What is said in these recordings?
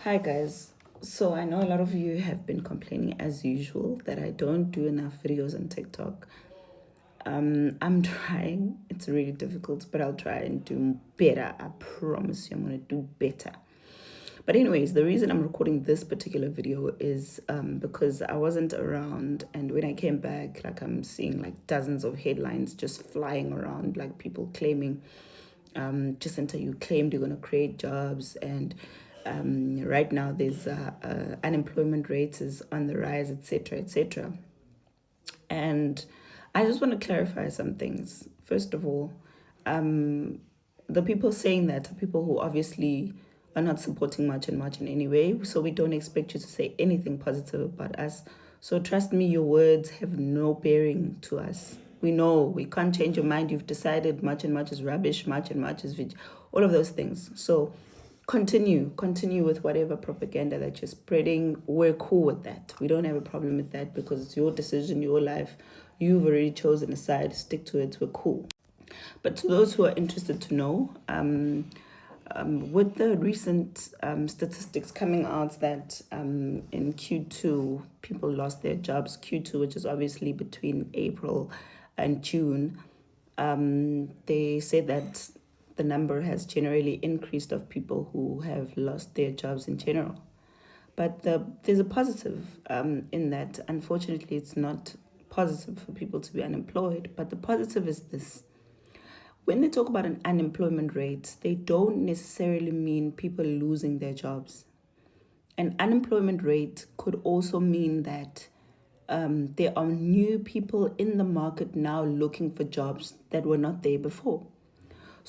Hi guys. So I know a lot of you have been complaining as usual that I don't do enough videos on TikTok. I'm trying. It's really difficult, but I'll try and do better. I promise you I'm gonna do better. But anyways, the reason I'm recording this particular video is because I wasn't around, and when I came back, like I'm seeing like dozens of headlines just flying around, like people claiming, Jacinta, you claimed you're gonna create jobs, and right now there's unemployment rates is on the rise, etc., etc. And I just want to clarify some things. First of all, the people saying that are people who obviously are not supporting much and much in any way. So we don't expect you to say anything positive about us. So trust me, your words have no bearing to us. We know we can't change your mind. You've decided much and much is rubbish, much and much is all of those things. So continue with whatever propaganda that you're spreading. We're cool with that. We don't have a problem with that because it's your decision, your life. You've already chosen a side. Stick to it. We're cool. But to those who are interested to know, with the recent statistics coming out that in Q2 people lost their jobs, Q2, which is obviously between April and June, they said that the number has generally increased of people who have lost their jobs in general. But there's a positive in that. Unfortunately, it's not positive for people to be unemployed. But the positive is this. When they talk about an unemployment rate, they don't necessarily mean people losing their jobs. An unemployment rate could also mean that there are new people in the market now looking for jobs that were not there before.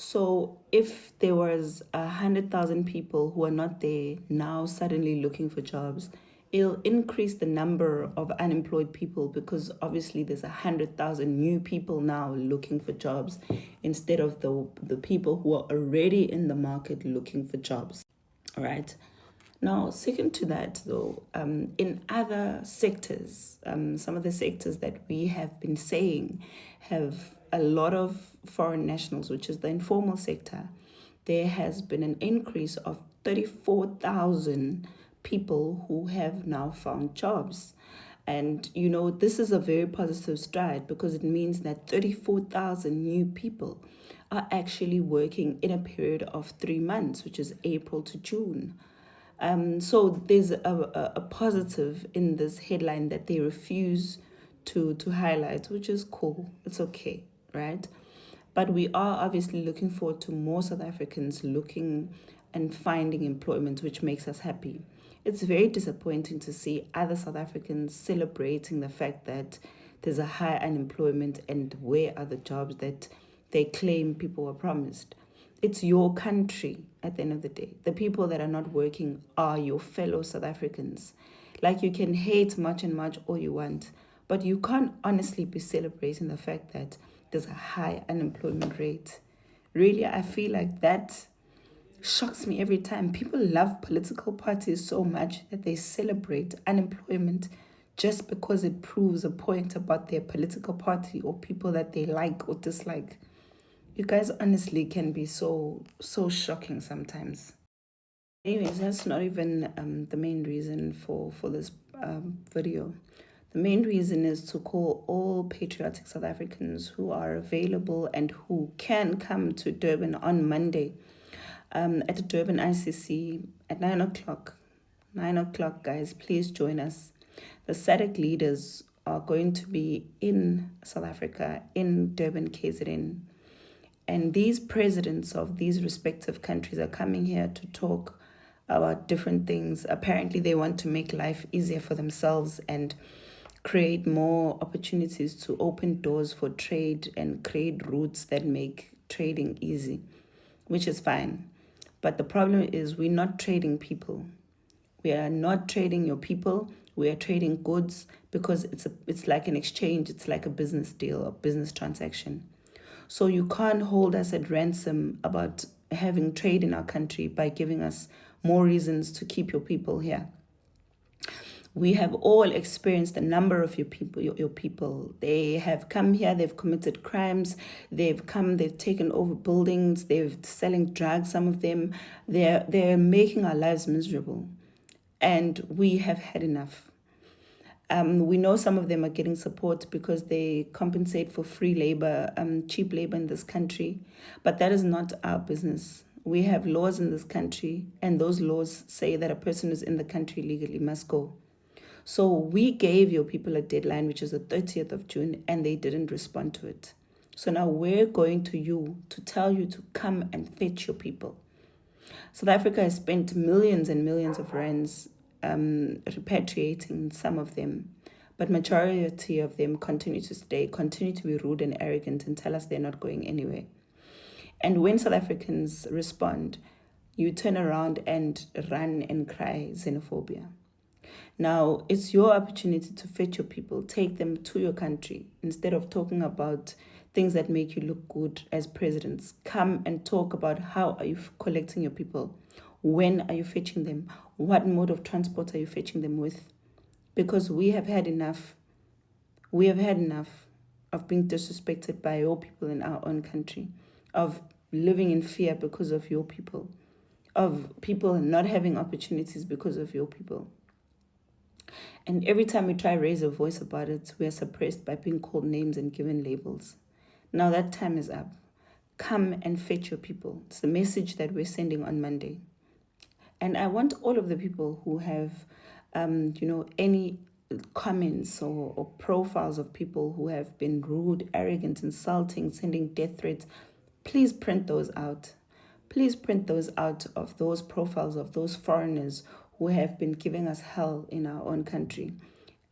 So if there was 100,000 people who are not there now suddenly looking for jobs, it'll increase the number of unemployed people because obviously there's 100,000 new people now looking for jobs instead of the people who are already in the market looking for jobs. All right. Now, second to that, though, in other sectors, some of the sectors that we have been saying have a lot of foreign nationals, which is the informal sector, there has been an increase of 34,000 people who have now found jobs. And, this is a very positive stride because it means that 34,000 new people are actually working in a period of 3 months, which is April to June. So there's a positive in this headline that they refuse to highlight, which is cool. It's okay, right? But we are obviously looking forward to more South Africans looking and finding employment, which makes us happy. It's very disappointing to see other South Africans celebrating the fact that there's a high unemployment and where are the jobs that they claim people were promised. It's your country at the end of the day. The people that are not working are your fellow South Africans. Like, you can hate much and much all you want, but you can't honestly be celebrating the fact that there's a high unemployment rate. Really, I feel like that shocks me every time. People love political parties so much that they celebrate unemployment just because it proves a point about their political party or people that they like or dislike. You guys honestly can be so shocking sometimes. Anyways, that's not even the main reason for this video. The main reason is to call all patriotic South Africans who are available and who can come to Durban on Monday at the Durban ICC at 9 o'clock. 9 o'clock, guys, please join us. The SADC leaders are going to be in South Africa, in Durban, KZN. And these presidents of these respective countries are coming here to talk about different things. Apparently, they want to make life easier for themselves and create more opportunities to open doors for trade and create routes that make trading easy, which is fine. But the problem is we're not trading people. We are not trading your people. We are trading goods because it's like an exchange. It's like a business deal, a business transaction. So you can't hold us at ransom about having trade in our country by giving us more reasons to keep your people here. We have all experienced a number of your people. They have come here, they've committed crimes, they've taken over buildings, they're selling drugs, some of them. They're making our lives miserable. And we have had enough. We know some of them are getting support because they compensate for free labor, cheap labor in this country, but that is not our business. We have laws in this country, and those laws say that a person who's in the country legally must go. So we gave your people a deadline, which is the 30th of June, and they didn't respond to it. So now we're going to you to tell you to come and fetch your people. South Africa has spent millions and millions of rands repatriating some of them, but majority of them continue to stay, continue to be rude and arrogant and tell us they're not going anywhere. And when South Africans respond, you turn around and run and cry xenophobia. Now, it's your opportunity to fetch your people, take them to your country, instead of talking about things that make you look good as presidents. Come and talk about how are you collecting your people? When are you fetching them? What mode of transport are you fetching them with? Because we have had enough. We have had enough of being disrespected by your people in our own country, of living in fear because of your people, of people not having opportunities because of your people. And every time we try to raise a voice about it, we are suppressed by being called names and given labels. Now that time is up. Come and fetch your people. It's the message that we're sending on Monday. And I want all of the people who have, any comments or profiles of people who have been rude, arrogant, insulting, sending death threats, please print those out. Please print those out of those profiles of those foreigners who have been giving us hell in our own country.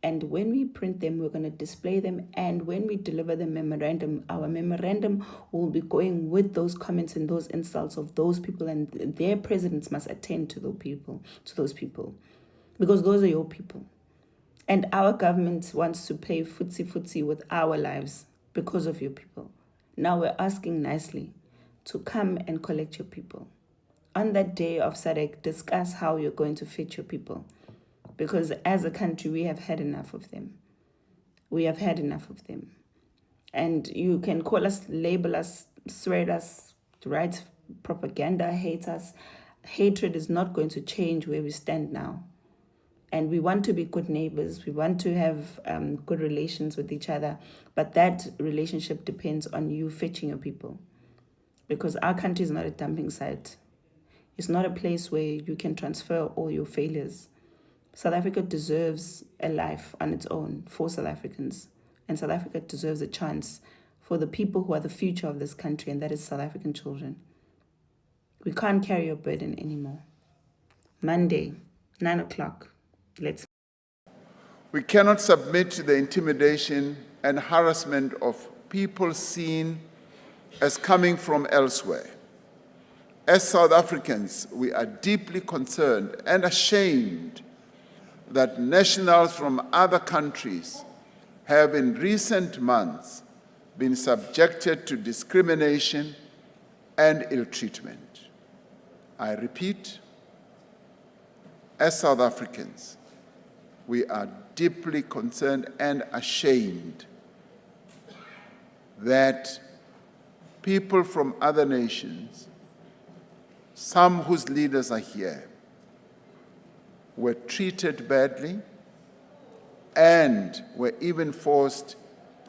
And when we print them, we're going to display them. And when we deliver the memorandum, our memorandum will be going with those comments and those insults of those people, and their presidents must attend to those people, because those are your people. And our government wants to play footsie with our lives because of your people. Now we're asking nicely to come and collect your people. On that day of SADC, discuss how you're going to fit your people. Because as a country, we have had enough of them. We have had enough of them. And you can call us, label us, swear at us, write propaganda, hate us. Hatred is not going to change where we stand now. And we want to be good neighbors. We want to have good relations with each other. But that relationship depends on you fetching your people. Because our country is not a dumping site. It's not a place where you can transfer all your failures. South Africa deserves a life on its own for South Africans. And South Africa deserves a chance for the people who are the future of this country, and that is South African children. We can't carry your burden anymore. Monday, 9 o'clock. We cannot submit to the intimidation and harassment of people seen as coming from elsewhere. As South Africans, we are deeply concerned and ashamed that nationals from other countries have in recent months been subjected to discrimination and ill treatment. I repeat, as South Africans, we are deeply concerned and ashamed that people from other nations, some whose leaders are here, were treated badly and were even forced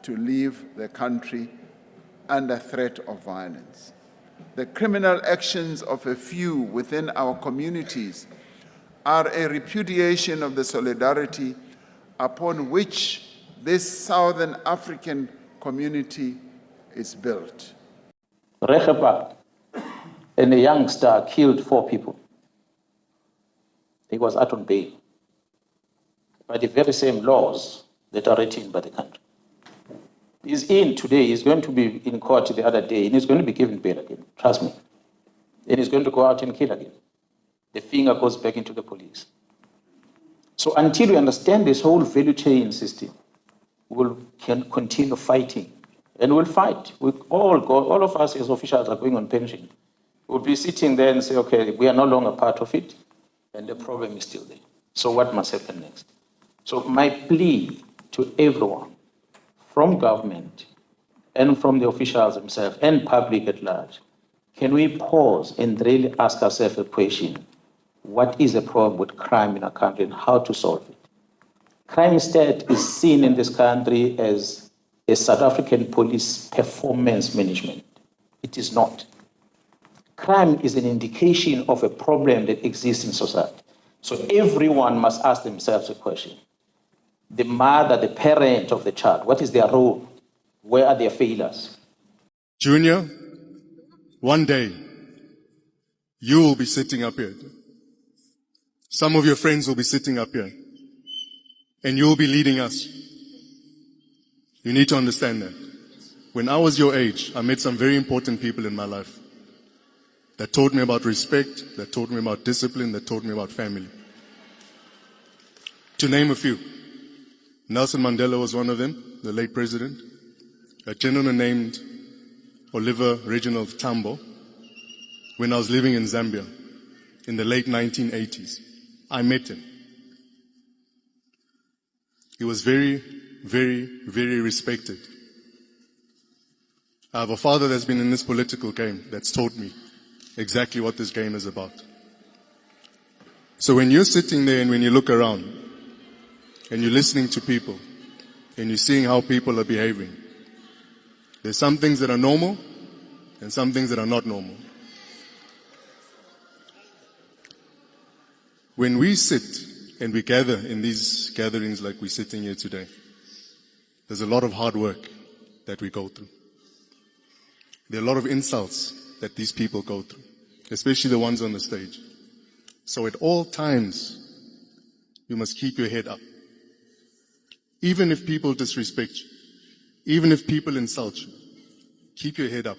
to leave the country under threat of violence. The criminal actions of a few within our communities are a repudiation of the solidarity upon which this Southern African community is built. Regepa and a youngster killed 4 people. He was out on bail by the very same laws that are written by the country. He's in today, he's going to be in court the other day, and he's going to be given bail again, trust me. And he's going to go out and kill again. The finger goes back into the police. So until we understand this whole value chain system, can continue fighting. And we'll fight. All of us as officials are going on pension. We'll be sitting there and say, okay, we are no longer part of it, and the problem is still there. So what must happen next? So my plea to everyone, from government and from the officials themselves and public at large, can we pause and really ask ourselves a question? what is the problem with crime in our country and how to solve it. Crime instead is seen in this country as a South African police performance management. It is not. Crime is an indication of a problem that exists in society. So everyone must ask themselves a question. The mother, the parent of the child, what is their role? Where are their failures? Junior, one day, you will be sitting up here. Some of your friends will be sitting up here. And you will be leading us. You need to understand that. When I was your age, I met some very important people in my life that taught me about respect, that taught me about discipline, that taught me about family. To name a few. Nelson Mandela was one of them, the late president. A gentleman named Oliver Reginald Tambo. When I was living in Zambia in the late 1980s, I met him. He was very, very, very respected. I have a father that's been in this political game that's taught me exactly what this game is about. So when you're sitting there and when you look around and you're listening to people and you're seeing how people are behaving, there's some things that are normal and some things that are not normal. When we sit and we gather in these gatherings like we're sitting here today, there's a lot of hard work that we go through. There are a lot of insults that these people go through, especially the ones on the stage. So at all times, you must keep your head up. Even if people disrespect you, even if people insult you, keep your head up.